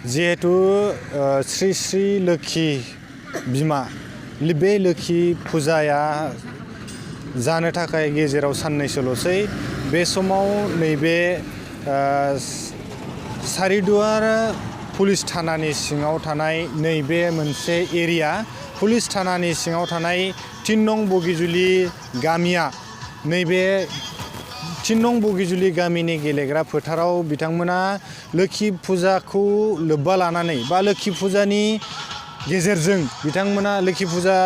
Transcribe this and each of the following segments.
जिहेतु श्री श्री लोखि बिमा बे लोखि फुजाया जानो थाखाय गेजेराव साननैसोल'सै बे समाव नैबे सारिदुवार पुलिस थानानि सिङाव थानाय नैबे मोनसे एरिया पुलिस थानानि सिङाव थानाय 3 नं बगिजुलि गामिया नैबे 3 नं बगिजुलि गामिनि गेलेग्रा फोथाराव बिथांमोना लोखि फुजाखौ लोब्बा लानानै बा लोखि फुजानि गेजेरजों बिथांमोना लोखि फुजा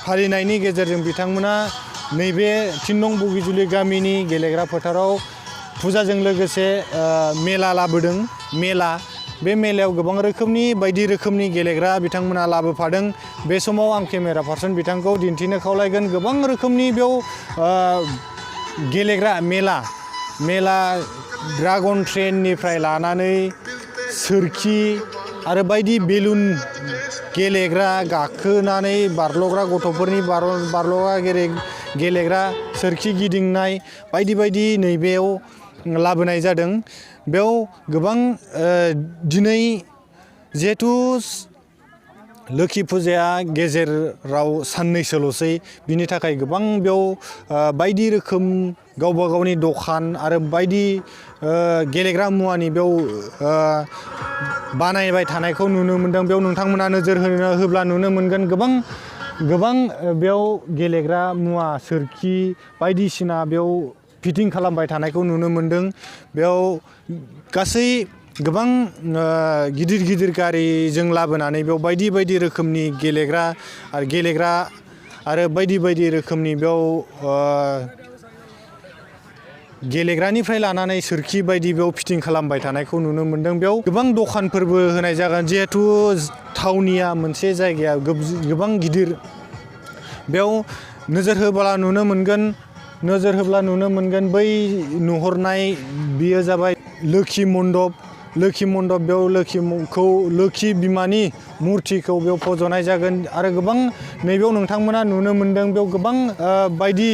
फालिनायनि गेजेरजों बिथांमोना नैबे 3 नं बगिजुलि गामिनि गेलेग्रा फोथाराव फुजाजों लोगोसे मेला लाबोदों मेला बे मेलायाव गोबां रोखोमनि बायदि रोखोमनि गेलेग्रा बिथांमोना लाबोफादों बे समाव आं केमेरा पार्सन बिथांखौ दिन्थिनो खावलायगोन गोबां रोखोमनि बेयाव गेलेग्रा मेला ड्रागन ट्रेननिफ्राय लानानै सोरखि आरो बायदि बेलुन गेलेग्रा गाखोनानै बारल'ग्रा गथ'फोरनि बारल'ग्रा गेलेग्रा सोरखि गिदिंनाय बायदि बायदि नैबेयाव लाबोनाय जादों बेयाव गोबां दिनै जिहेतु लोखि फुजाया गेजेराव साननैसोल'सै बिनि थाखाय गोबां बेयाव बायदि रोखोम गावबा गावनि दखान आरो बायदि गेलेग्रा मुवानि बेयाव बानायबाय थानायखौ नुनो मोनदों बेयाव नोंथांमोना नोजोर होब्ला नुनो मोनगोन गोबां बेयाव गेलेग्रा मुवा सोरखि बायदिसिना बेयाव फिटिं खालामबाय थानायखौ नुनो मोनदों बेयाव गासै गोबां गिदिर गारिजों लाबोनानै बेयाव बायदि बायदि रोखोमनि गेलेग्रा आरो बायदि बायदि रोखोमनि बेयाव गेलेग्रानिफ्राय लानानै सोरखि बायदि बेयाव फिटिं खालामबाय थानायखौ नुनो मोनदों बेयाव गोबां दखानफोरबो होनाय जागोन जिहेतु थावनिया मोनसे जायगाया गोबां गिदिर बेयाव नोजोर होब्ला नुनो मोनगोन बै नुहुरनाय बियो जाबाय लोखि मण्डप बेयाव लोखि बिमानि मुर्तिखौ बेयाव फज'नाय जागोन आरो गोबां नैबेयाव नोंथांमोना नुनो मोनदों बेयाव गोबां बायदि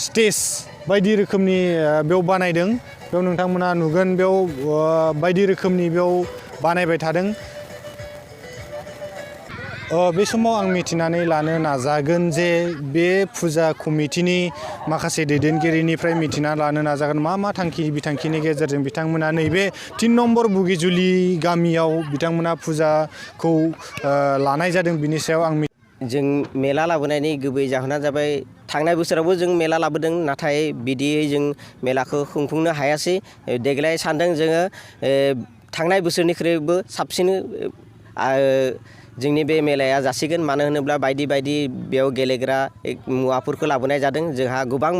स्टेज बायदि रोखोमनि बेयाव बानायदों बेयाव नोंथांमोना नुगोन बेयाव बायदि रोखोमनि बेयाव बानायबाय थादों बे समाव आं मिथिनानै लानो नाजागोन जे बे फुजा कमिटिनि माखासे दैदेनगिरिनिफ्राय मिथिना लानो नाजागोन मा थांखि बिथांखिनि गेजेरजों बिथांमोना नैबे 3 नम्बर बुगिजुलि गामियाव बिथांमोना फुजाखौ लानाय जादों बिनि सायाव आं जों मेला लाबोनायनि गुबै जाहोना जाबाय थांनाय बोसोरावबो जों मेला लाबोदों नाथाय बिदियै जों मेलाखौ खुंफुंनो हायासै देग्लाय सानदों जोङो थांनाय बोसोरनिख्रुइबो साबसिन जोंनि बे मेलाया जासिगोन मानो होनोब्ला बायदि बेयाव गेलेग्रा मुवाफोरखौ लाबोनाय जादों जोंहा गोबां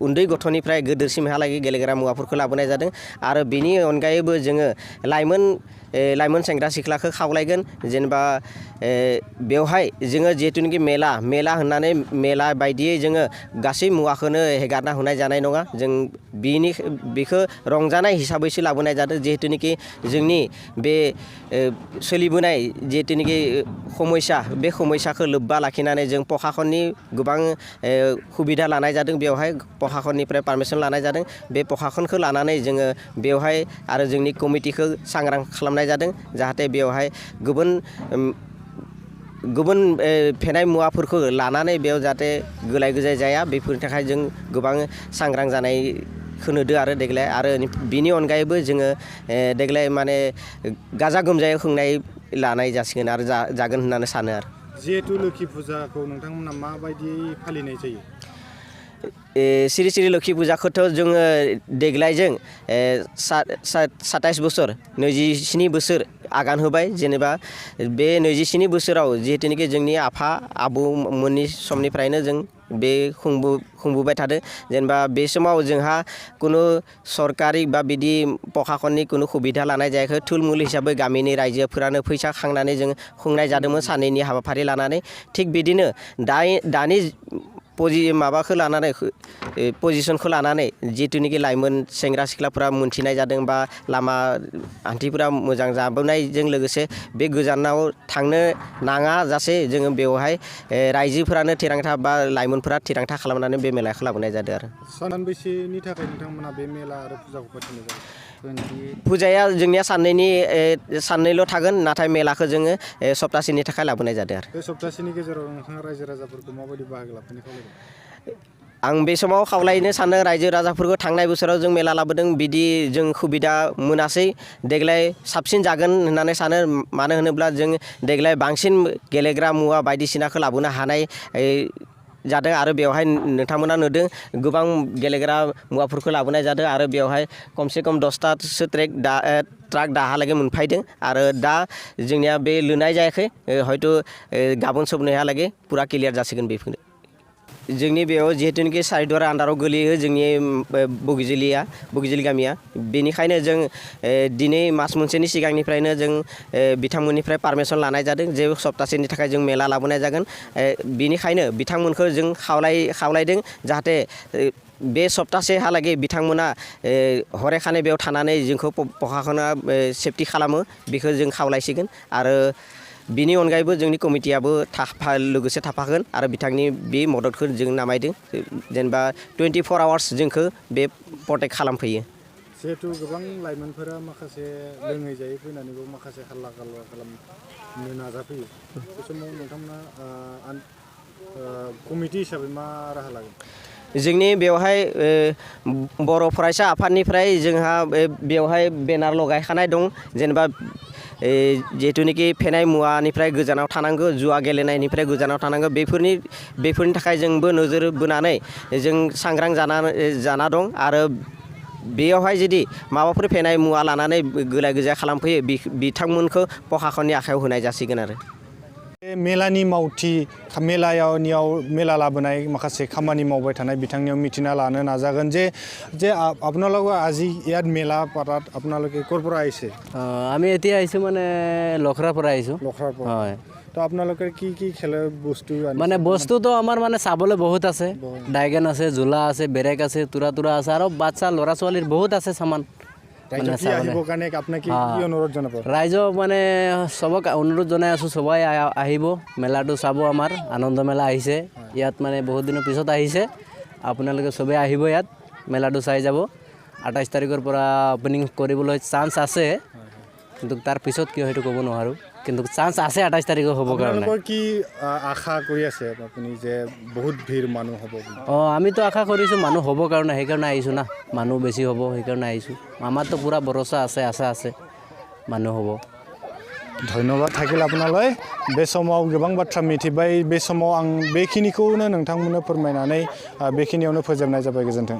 उन्दै गथ'निफ्राय गोदोरसिमहालागै गेलेग्रा मुवाफोरखौ लाबोनाय जादों आरो बेनि अनगायैबो जोङो लाइमोन सेंग्रा सिख्लाखौ खावलायगोन जेनेबा बेवहाय जोङो जिहेतुनिखि मेला होननानै मेला बायदियै जोङो गासै मुवाखौनो हेगारना होनाय जानाय नङा जों बेखौ रंजानाय हिसाबैसो लाबोनाय जादों जिहेतुनिखि जोंनि बे सोलिबोनाय जिहेतुनिखि समयसा बे समयसाखौ लोब्बा लाखिनानै जों प्रशासननि गोबां सुबिदा लानाय जादों बेवहाय प्रशासननिफ्राय पारमिसन लानाय जादों बे प्रशासनखौ लानानै जोङो बेवहाय आरो जोंनि कमिटिखौ सांग्रां खालामनाय जादों जाहाथे बेवहाय गुबुन फेनाय मुवाफोरखौ लानानै बेयाव जाहाथे गुलाय गुजाय जाया बेफोरनि थाखाय जों गोबां सांग्रां जानायखौ नुदों आरो देग्लाय आरो बिनि अनगायैबो जोङो देग्लाय माने गाजा गोमजायै खुंनाय लानाय जासिगोन आरो जागोन होननानै सानो आरो जिहेतु लोखि फुजाखौ नोंथांमोना माबायदि फालिनाय जायो सिरि सिरि लोखि फुजाखौथ' जोङो देग्लायजों 27 बोसोर 27 बोसोर आगान होबाय जेनेबा बे 27 बोसोराव जिहेतुनिखि जोंनि आफा आबौमोननि समनिफ्रायनो जों बे खुंबोबाय थादों जेनेबा बे समाव जोंहा कुनु सरकारि बा बिदि प्रशासननि कुनु सुबिदा लानाय जायाखै थुलमुल हिसाबै गामिनि रायजोफोरानो फैसा खांनानै जों खुंनाय जादोंमोन सानैनि हाबाफारि लानानै थिग बिदिनो दानि माबाखौ लानानै पजिशनखौ लानानै जिथुनिखि लाइमोन सेंग्रा सिख्लाफोरा मोनथिनाय जादों बा लामा हान्थिफोरा मोजां जाबोनायजों लोगोसे बे गोजानाव थांनो नाङा जासे जोङो बेवहाय रायजोफोरानो थिरांथा बा लाइमोनफोरा थिरांथा खालामनानै बे मेलाखौ लाबोनाय जादों आरो सानबैसेनि थाखाय नोंथांमोना बे मेला आरो फुजाखौ फालिनाय जायो फुजाया जोंनिया साननैल' थागोन नाथाय मेलाखौ जोङो सप्तासेनि थाखाय लाबोनाय जादों आरो बे सप्तासेनि गेजेराव नोंथाङा रायजो राजाफोरखौ माबायदि बाहागो लाफैनो खावलायदों आं बे समाव खावलायनो सानो रायजो राजाफोरखौ थांनाय बोसोराव जों मेला लाबोदों बिदि जों सुबिदा मोनासै देग्लाय साबसिन जागोन होननानै सानो मानो होनोब्ला जों देग्लाय बांसिन गेलेग्रा मुवा बायदिसिनाखौ लाबोनो हानाय जादों आरो बेवहाय नोंथांमोना नुदों गोबां गेलेग्रा मुवाफोरखौ लाबोनाय जादों आरो बेवहाय खमसे खम 10तासो ट्राक दाहालागै मोनफैदों आरो दा जोंनिया बे लुनाय जायाखै हयथ' गाबोन सबनैहालागै पुरा क्लियार जासिगोन बेफोर जोंनि बेयाव जिहेतुनिखि सारिदुवार आन्दाराव गोलैयो जोंनि बगिजुलि गामिया बेनिखायनो जों दिनै मास मोनसेनि सिगांनिफ्रायनो जों बिथांमोननिफ्राय पारमिसन लानाय जादों जे सप्तासेनि थाखाय जों मेला लाबोनाय जागोन बेनिखायनो बिथांमोनखौ जों खावलायदों जाहाथे बे सप्तासेहालागै बिथांमोना हरेखाने बेयाव थानानै जोंखौ प्रखाखना सेफटि खालामो बेखौ जों खावलायसिगोन आरो बिनि अनगायैबो जोंनि कमिटियाबो लोगोसे थाफागोन आरो बिथांनि बे मददखौ जों नामायदों जेनेबा 24 आवार्स जोंखौ बे प्रटेक्ट खालामफैयो जिहेतु गोबां लाइमोनफोरा माखासे लोङै जायै फैनानैबो माखासे हाल्ला खालामनो नाजाफैयो बे समाव नोंथांमोना कमिटि हिसाबै मा राहा लागोन जोंनि बेवहाय बर' फरायसा आफादनिफ्राय जोंहा बेवहाय बेनार लगायखानाय दं जेनेबा जिहेतुनिखि फेनाय मुवानिफ्राय गोजानाव थानांगौ जुवा गेलेनायनिफ्राय गोजानाव थानांगौ बेफोरनि थाखाय जोंबो नोजोर बोनानै जों सांग्रां जाना दं आरो बेयावहाय जुदि माबाफोर फेनाय मुवा लानानै गोलाय गोजा खालामफैयो बिथांमोनखौ प्रखाखननि आखायाव होनाय जासिगोन आरो मेलानि मावथि मेला लाबोनाय माखासे खामानि मावबाय थानाय बिथांनियाव मिथिना लानो नाजागोन যে আপোনালোকে আজি ইয়াত মেলা পাতাত আপোনালোকে ক'ৰ পৰা আহিছে আমি এতিয়া আহিছোঁ মানে লখৰাৰ পৰা আহিছোঁ হয় তো আপোনালোকে কি খেলৰ বস্তু মানে বস্তুটো আমাৰ মানে চাবলৈ বহুত আছে ডাইগেন আছে ঝোলা আছে বেৰেক আছে তুৰা আছে আৰু বাচ্চা ল'ৰা ছোৱালীৰ বহুত আছে সামান ৰাইজক মানে চবক অনুৰোধ জনাই আছোঁ সবাই আহিব মেলাটো চাব আমাৰ আনন্দ মেলা আহিছে ইয়াত মানে বহুত দিনৰ পিছত আহিছে আপোনালোকে সবেই আহিব ইয়াত মেলাটো চাই যাব 28 তাৰিখৰ পৰা অপেনিং কৰিবলৈ চান্স আছে কিন্তু তাৰ পিছত কি হয়তো ক'ব নোৱাৰোঁ কিন্তু চান্স আছে 28 তাৰিখে হ'ব কাৰণে কি আশা কৰি আছে আপুনি যে বহুত ভিৰ মানুহ হ'ব আমিতো আশা কৰিছোঁ মানুহ হ'ব কাৰণে সেইকাৰণে আহিছোঁ না মানুহ বেছি হ'ব সেইকাৰণে আহিছোঁ আমাৰতো পুৰা ভৰসা আছে মানুহ হ'ব धन्यवाद थाकिल आपनालै बे समाव गोबां बाथ्रा मिथिबाय बे समाव आं बेखिनिखौनो नोंथांमोननो फोरमायनानै बेखिनियावनो फोजोबनाय जाबाय गोजोन्थों